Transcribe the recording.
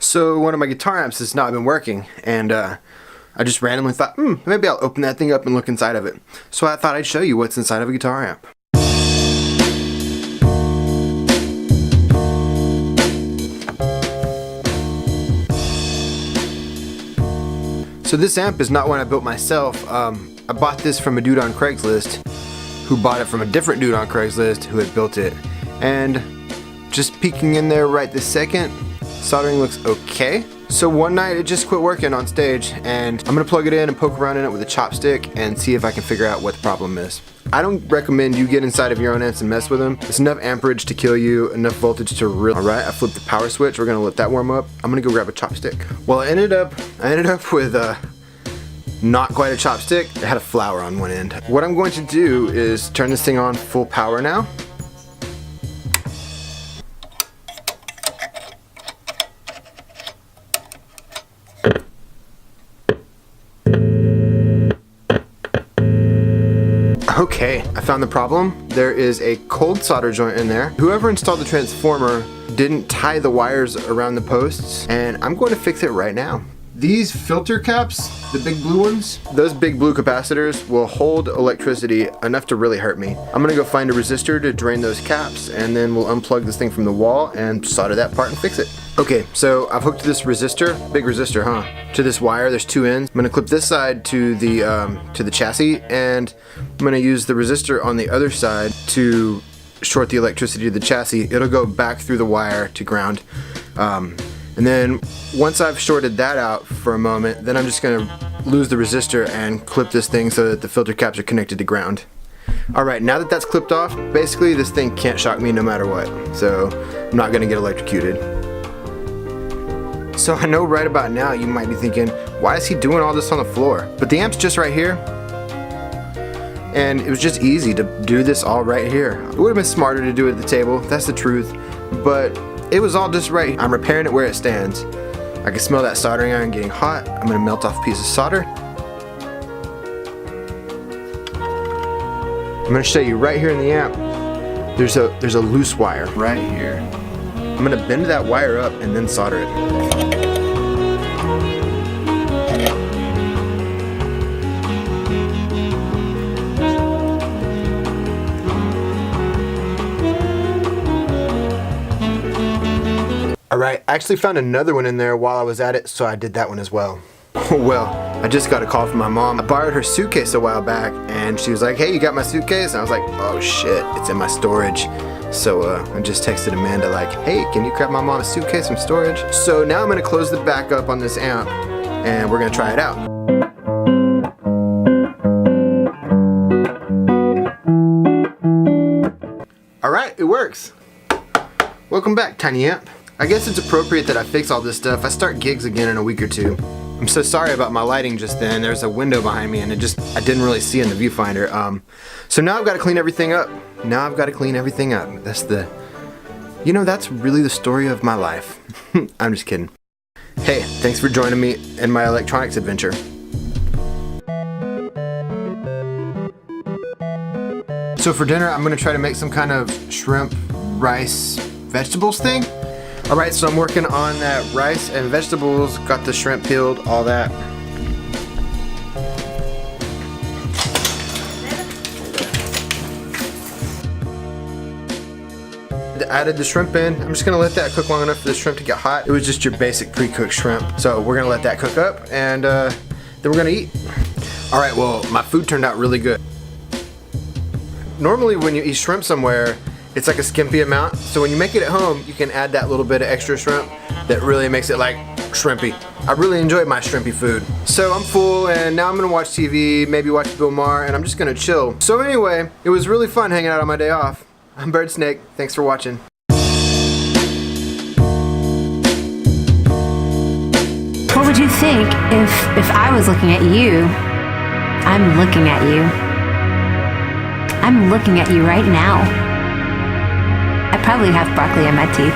So one of my guitar amps has not been working, and I just randomly thought, maybe I'll open that thing up and look inside of it. So I thought I'd show you what's inside of a guitar amp. So this amp is not one I built myself. I bought this from a dude on Craigslist who bought it from a different dude on Craigslist who had built it. And just peeking in there right this second, soldering looks okay. So one night it just quit working on stage, and I'm gonna plug it in and poke around in it with a chopstick and see if I can figure out what the problem is. I don't recommend you get inside of your own amps and mess with them. It's enough amperage to kill you, enough voltage to really. Alright, I flipped the power switch. We're gonna let that warm up. I'm gonna go grab a chopstick. Well, I ended up with not quite a chopstick. It had a flower on one end. What I'm going to do is turn this thing on full power now. Okay, I found the problem. There is a cold solder joint in there. Whoever installed the transformer didn't tie the wires around the posts, and I'm going to fix it right now. These filter caps, the big blue ones, those big blue capacitors will hold electricity enough to really hurt me. I'm gonna go find a resistor to drain those caps, and then we'll unplug this thing from the wall and solder that part and fix it. Okay, so I've hooked this resistor, big resistor, to this wire. There's two ends. I'm gonna clip this side to the chassis, and I'm gonna use the resistor on the other side to short the electricity to the chassis. It'll go back through the wire to ground. And then once I've shorted that out for a moment, then I'm just gonna lose the resistor and clip this thing so that the filter caps are connected to ground. Alright, now that that's clipped off, basically this thing can't shock me no matter what. So I'm not gonna get electrocuted. So I know right about now you might be thinking, why is he doing all this on the floor? But the amp's just right here. And it was just easy to do this all right here. It would have been smarter to do it at the table, that's the truth. But it was all just right. I'm repairing it where it stands. I can smell that soldering iron getting hot. I'm gonna melt off a piece of solder. I'm gonna show you right here in the amp. There's a loose wire right here. I'm gonna bend that wire up and then solder it. Alright, I actually found another one in there while I was at it, so I did that one as well. Well, I just got a call from my mom. I borrowed her suitcase a while back, and she was like, hey, you got my suitcase? And I was like, oh shit, it's in my storage. So I just texted Amanda like, hey, can you grab my mom's suitcase from storage? So now I'm gonna close the back up on this amp, and we're gonna try it out. Alright, it works. Welcome back, Tiny Amp. I guess it's appropriate that I fix all this stuff. I start gigs again in a week or two. I'm so sorry about my lighting just then. There's a window behind me and I didn't really see in the viewfinder. So now I've got to clean everything up. That's really the story of my life. I'm just kidding. Hey, thanks for joining me in my electronics adventure. So for dinner, I'm gonna try to make some kind of shrimp, rice, vegetables thing. Alright, so I'm working on that rice and vegetables, got the shrimp peeled, all that. Added the shrimp in. I'm just gonna let that cook long enough for the shrimp to get hot. It was just your basic pre-cooked shrimp. So we're gonna let that cook up, and then we're gonna eat. Alright, well, my food turned out really good. Normally when you eat shrimp somewhere, it's like a skimpy amount, so when you make it at home, you can add that little bit of extra shrimp that really makes it like shrimpy. I really enjoyed my shrimpy food. So I'm full, and now I'm gonna watch TV, maybe watch Bill Maher, and I'm just gonna chill. So anyway, it was really fun hanging out on my day off. I'm Bird Snake, thanks for watching. What would you think if I was looking at you? I'm looking at you. I'm looking at you right now. I probably have broccoli in my teeth.